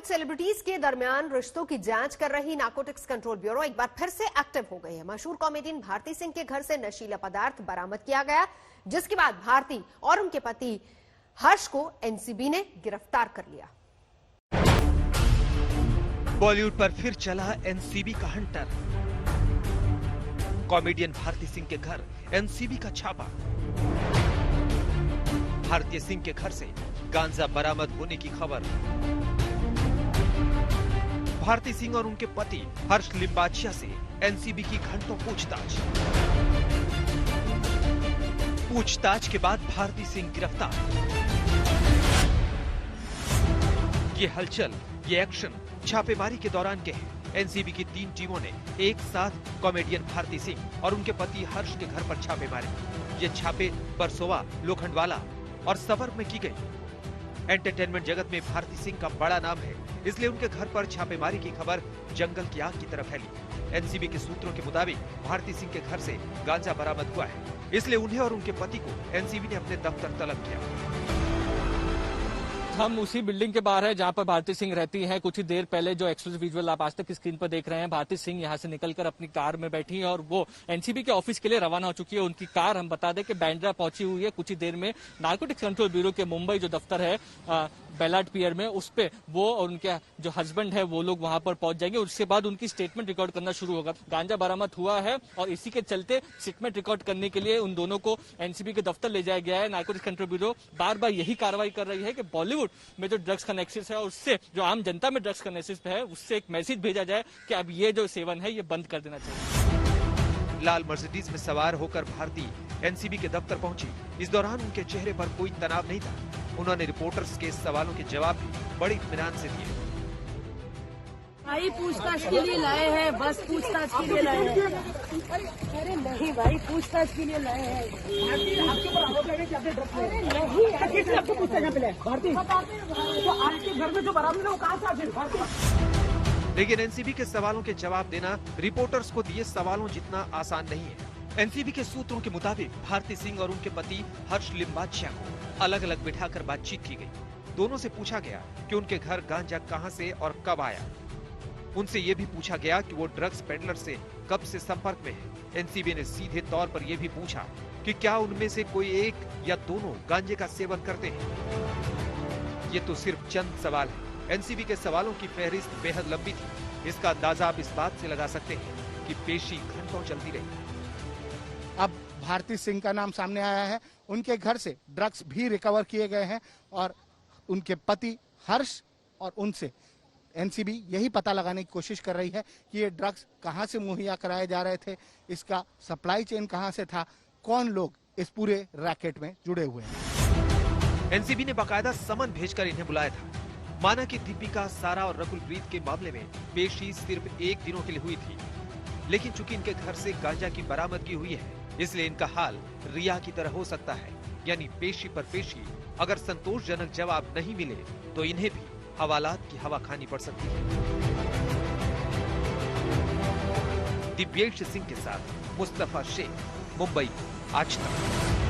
Bollywood celebrities के दरमियान रिश्तों की जांच कर रही नारकोटिक्स कंट्रोल ब्यूरो एक बार फिर से एक्टिव हो गई है। मशहूर कॉमेडियन भारती सिंह के घर से नशीला पदार्थ बरामद किया गया, जिसके बाद भारती और उनके पति हर्ष को एनसीबी ने गिरफ्तार कर लिया। बॉलीवुड पर फिर चला एनसीबी का हंटर। कॉमेडियन भारती सिंह के घर एनसीबी का छापा। भारती सिंह के घर से गांजा बरामद होने की खबर। भारती सिंह और उनके पति हर्ष लिंबाचिया से एनसीबी की घंटों पूछताछ के बाद भारती सिंह गिरफ्तार। ये हलचल, ये एक्शन छापेमारी के दौरान के हैं। एनसीबी की 3 टीमों ने एक साथ कॉमेडियन भारती सिंह और उनके पति हर्ष के घर पर छापे मारे। ये छापे बरसोवा, लोखंडवाला और सवर्ब में की गई। एंटरटेनमेंट जगत में भारती सिंह का बड़ा नाम है, इसलिए उनके घर पर छापेमारी की खबर जंगल की आग की तरह फैली। एनसीबी के सूत्रों के मुताबिक भारती सिंह के घर से गांजा बरामद हुआ है, इसलिए उन्हें और उनके पति को एनसीबी ने अपने दफ्तर तलब किया। हम उसी बिल्डिंग के बाहर है जहां पर भारती सिंह रहती हैं। कुछ ही देर पहले जो एक्सक्लूसिव विजुअल आप आज तक की स्क्रीन पर देख रहे हैं, भारती सिंह यहां से निकलकर अपनी कार में बैठी है और वो एनसीबी के ऑफिस के लिए रवाना हो चुकी है। उनकी कार हम बता दें कि बांद्रा पहुंची हुई है। कुछ ही देर में नारकोटिक्स कंट्रोल ब्यूरो के मुंबई जो दफ्तर है बेलाट पियर में, उस पे वो और उनके जो हस्बैंड है वो लोग वहां पर पहुंच जाएंगे। उसके बाद उनकी स्टेटमेंट रिकॉर्ड करना शुरू होगा। गांजा बरामद हुआ है और इसी के चलते स्टेटमेंट रिकॉर्ड करने के लिए उन दोनों को एनसीबी के दफ्तर ले जाया गया है। नारकोटिक्स कंट्रोल ब्यूरो बार बार यही कार्रवाई कर रही है कि बॉलीवुड में जो ड्रग्स का नेक्सस है और उससे जो आम जनता में ड्रग्स का नेक्सस है उससे एक मैसेज भेजा जाए कि अब ये जो सेवन है ये बंद कर देना चाहिए। लाल मर्सिडीज में सवार होकर भारती एनसीबी के दफ्तर पहुंची। इस दौरान उनके चेहरे पर कोई तनाव नहीं था। उन्होंने रिपोर्टर्स के सवालों के जवाब भी बड़े इत्मीनान से दिए। भाई पूछताछ के लिए लाए हैं, बस पूछताछ के लिए लाए हैं। अरे नहीं भाई, पूछताछ के लिए लाए हैं। आपके ऊपर आरोप लगे कि आपने ड्रग्स अरे नहीं, किसने आपको पूछता है पहले? भारती, तो आपके घर में जो बरामद है वो कहाँ से आखिर भारती? लेकिन एनसीबी के सवालों के जवाब देना रिपोर्टर्स को दिए सवालों जितना आसान नहीं है। एनसीबी के सूत्रों के मुताबिक भारती सिंह और उनके पति हर्ष लिंबाचिया को अलग अलग बिठाकर बातचीत की गई। दोनों से पूछा गया कि उनके घर गांजा कहां से और कब आया। उनसे ये भी पूछा गया कि वो ड्रग्स पेडलर से कब से संपर्क में है। एनसीबी ने सीधे तौर पर यह भी पूछा कि क्या उनमें से कोई एक या दोनों गांजे का सेवन करते हैं। ये तो सिर्फ चंद सवाल है। एनसीबी के सवालों की फहरिस्त बेहद लंबी थी। इसका अंदाजा आप इस बात से लगा सकते हैं कि पेशी घंटों चलती रही। अब भारती सिंह का नाम सामने आया है। उनके घर से ड्रग्स भी रिकवर किए गए हैं और उनके पति हर्ष और उनसे एनसीबी यही पता लगाने की कोशिश कर रही है कि ये ड्रग्स कहां से मुहैया कराए जा रहे थे, इसका सप्लाई चेन कहां से था, कौन लोग इस पूरे रैकेट में जुड़े हुए हैं। एनसीबी ने बाकायदा समन भेजकर इन्हें बुलाया था। माना कि दीपिका, सारा और रकुल प्रीत के मामले में पेशी सिर्फ 1 दिनों के लिए हुई थी, लेकिन चूंकि इनके घर से गांजा की बरामदगी हुई है, इसलिए इनका हाल रिया की तरह हो सकता है। यानी पेशी पर पेशी अगर संतोषजनक जवाब नहीं मिले तो इन्हें भी हवालात की हवा खानी पड़ सकती है। दिव्येश सिंह के साथ मुस्तफा शेख, मुंबई, आज तक।